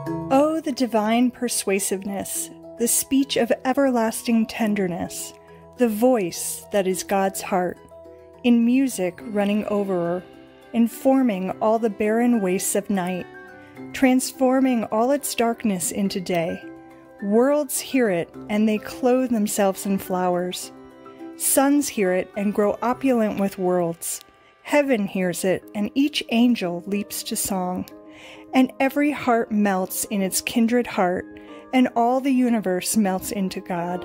Oh, the divine persuasiveness, the speech of everlasting tenderness, the voice that is God's heart, in music running over, informing all the barren wastes of night, transforming all its darkness into day. Worlds hear it, and they clothe themselves in flowers. Suns hear it and grow opulent with worlds. Heaven hears it, and each angel leaps to song. And every heart melts in its kindred heart, and all the universe melts into God.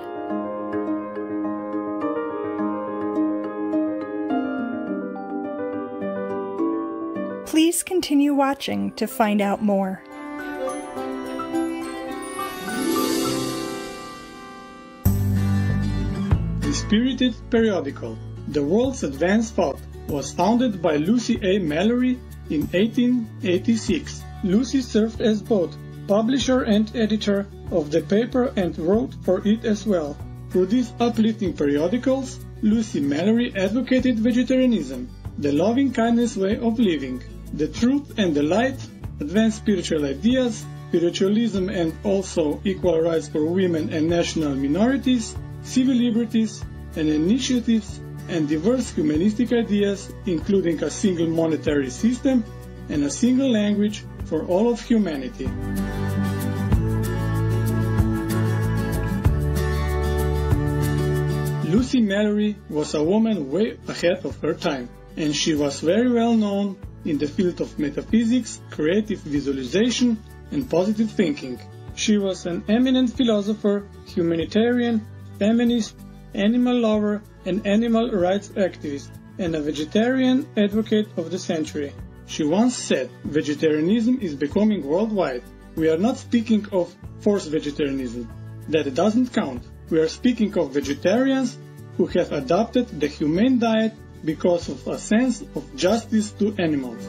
Please continue watching to find out more. The spirited periodical, The World's Advanced Thought, was founded by Lucy A. Mallory in 1886. Lucy served as both publisher and editor of the paper and wrote for it as well. Through these uplifting periodicals, Lucy Mallory advocated vegetarianism, the loving-kindness way of living, the truth and the light, advanced spiritual ideas, spiritualism and also equal rights for women and national minorities, civil liberties and initiatives, and diverse humanistic ideas, including a single monetary system and a single language for all of humanity. Lucy Mallory was a woman way ahead of her time, and she was very well known in the field of metaphysics, creative visualization, and positive thinking. She was an eminent philosopher, humanitarian, feminist, animal lover, and animal rights activist, and a vegetarian advocate of the century. She once said, "Vegetarianism is becoming worldwide. We are not speaking of forced vegetarianism. That doesn't count. We are speaking of vegetarians who have adopted the humane diet because of a sense of justice to animals."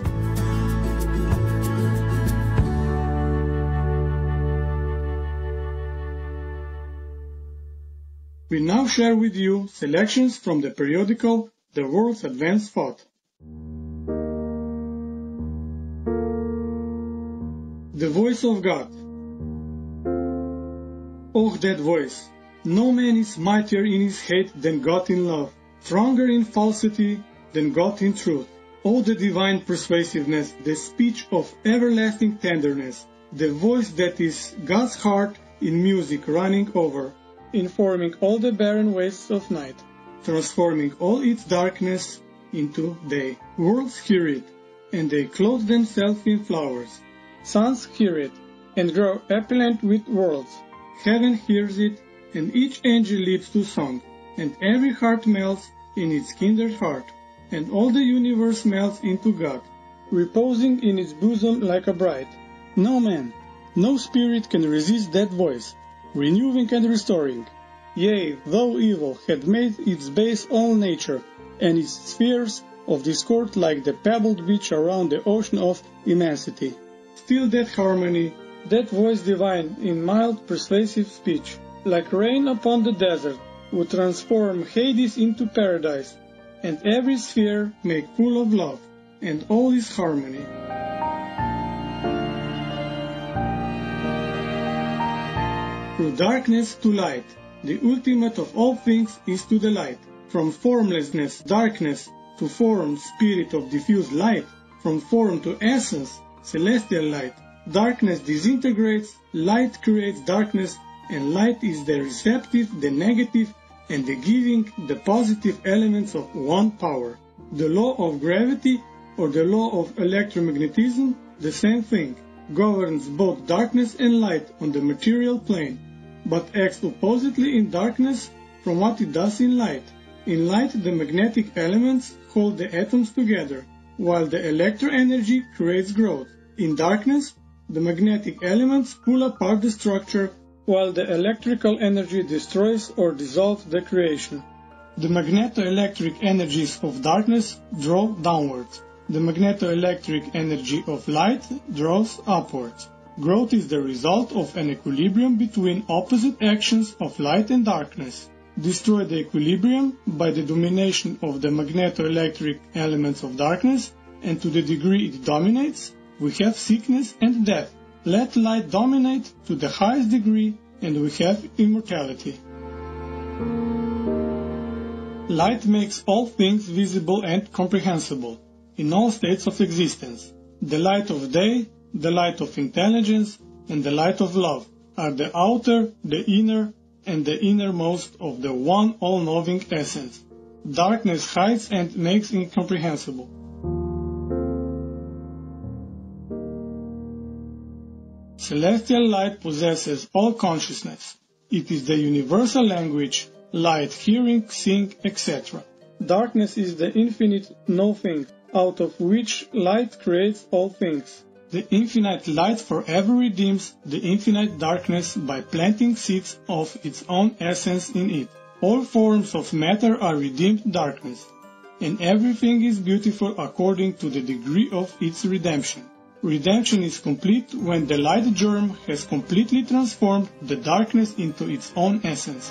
We now share with you selections from the periodical The World's Advanced Thought. The Voice of God. Oh, that voice! No man is mightier in his hate than God in love, stronger in falsity than God in truth. Oh, the divine persuasiveness, the speech of everlasting tenderness, the voice that is God's heart in music running over, informing all the barren wastes of night, transforming all its darkness into day. Worlds hear it, and they clothe themselves in flowers. Suns hear it, and grow opulent with worlds. Heaven hears it, and each angel leaps to song, and every heart melts in its kindred heart, and all the universe melts into God, reposing in its bosom like a bride. No man, no spirit can resist that voice, renewing and restoring. Yea, though evil had made its base all nature, and its spheres of discord like the pebbled beach around the ocean of immensity, still that harmony, that voice divine in mild persuasive speech, like rain upon the desert, would transform Hades into paradise, and every sphere make full of love, and all is harmony. Through darkness to light, the ultimate of all things is to the light. From formlessness, darkness, to form, spirit of diffused light, from form to essence, celestial light. Darkness disintegrates, light creates darkness, and light is the receptive, the negative, and the giving, the positive elements of one power. The law of gravity, or the law of electromagnetism, the same thing, governs both darkness and light on the material plane, but acts oppositely in darkness from what it does in light. In light, the magnetic elements hold the atoms together, while the electroenergy creates growth. In darkness, the magnetic elements pull apart the structure, while the electrical energy destroys or dissolves the creation. The magnetoelectric energies of darkness draw downwards. The magnetoelectric energy of light draws upwards. Growth is the result of an equilibrium between opposite actions of light and darkness. Destroy the equilibrium by the domination of the magnetoelectric elements of darkness, and to the degree it dominates, we have sickness and death. Let light dominate to the highest degree, and we have immortality. Light makes all things visible and comprehensible, in all states of existence. The light of day, the light of intelligence, and the light of love are the outer, the inner, and the innermost of the one all-knowing essence. Darkness hides and makes incomprehensible. Celestial light possesses all consciousness. It is the universal language, light hearing, seeing, etc. Darkness is the infinite no-thing, out of which light creates all things. The infinite light forever redeems the infinite darkness by planting seeds of its own essence in it. All forms of matter are redeemed darkness, and everything is beautiful according to the degree of its redemption. Redemption is complete when the light germ has completely transformed the darkness into its own essence.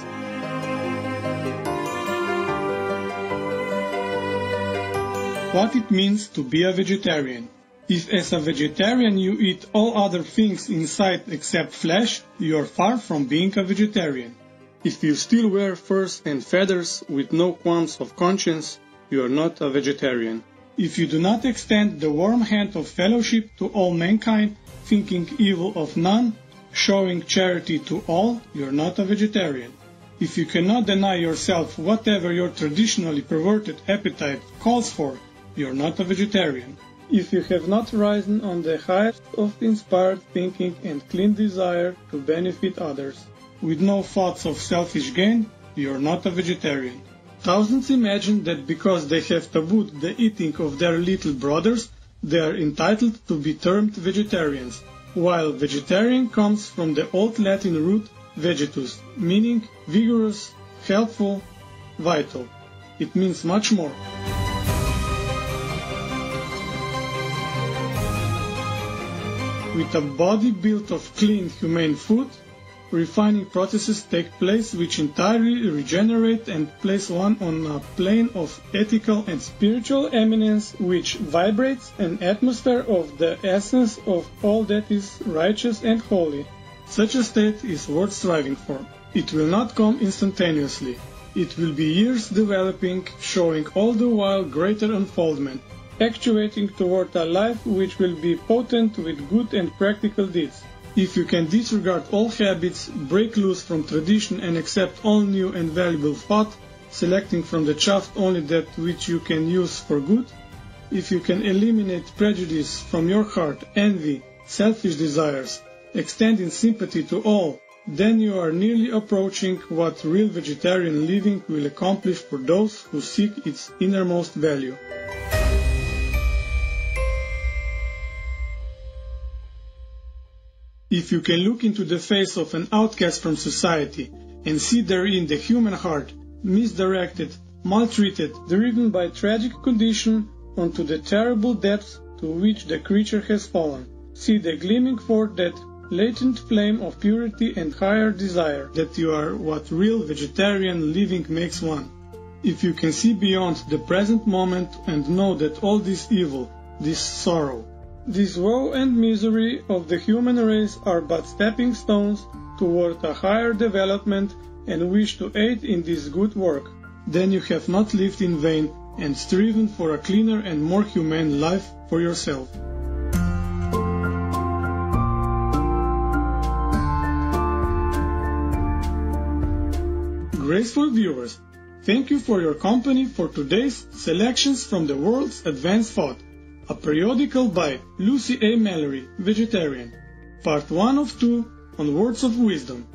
What it means to be a vegetarian. If as a vegetarian you eat all other things in sight except flesh, you are far from being a vegetarian. If you still wear furs and feathers with no qualms of conscience, you are not a vegetarian. If you do not extend the warm hand of fellowship to all mankind, thinking evil of none, showing charity to all, you are not a vegetarian. If you cannot deny yourself whatever your traditionally perverted appetite calls for, you are not a vegetarian. If you have not risen on the highest of inspired thinking and clean desire to benefit others, with no thoughts of selfish gain, you are not a vegetarian. Thousands imagine that because they have tabooed the eating of their little brothers, they are entitled to be termed vegetarians, while vegetarian comes from the old Latin root vegetus, meaning vigorous, healthful, vital. It means much more. With a body built of clean, humane food, refining processes take place which entirely regenerate and place one on a plane of ethical and spiritual eminence which vibrates an atmosphere of the essence of all that is righteous and holy. Such a state is worth striving for. It will not come instantaneously. It will be years developing, showing all the while greater unfoldment, actuating toward a life which will be potent with good and practical deeds. If you can disregard all habits, break loose from tradition and accept all new and valuable thought, selecting from the chaff only that which you can use for good, if you can eliminate prejudice from your heart, envy, selfish desires, extending sympathy to all, then you are nearly approaching what real vegetarian living will accomplish for those who seek its innermost value. If you can look into the face of an outcast from society and see therein the human heart, misdirected, maltreated, driven by tragic condition onto the terrible depths to which the creature has fallen, see the gleaming forth that latent flame of purity and higher desire, that you are what real vegetarian living makes one. If you can see beyond the present moment and know that all this evil, this sorrow, this woe and misery of the human race are but stepping stones toward a higher development and wish to aid in this good work, then you have not lived in vain and striven for a cleaner and more humane life for yourself. Graceful viewers, thank you for your company for today's selections from the world's advanced thought, a periodical by Lucy A. Mallory, vegetarian, part 1 of 2 on words of wisdom.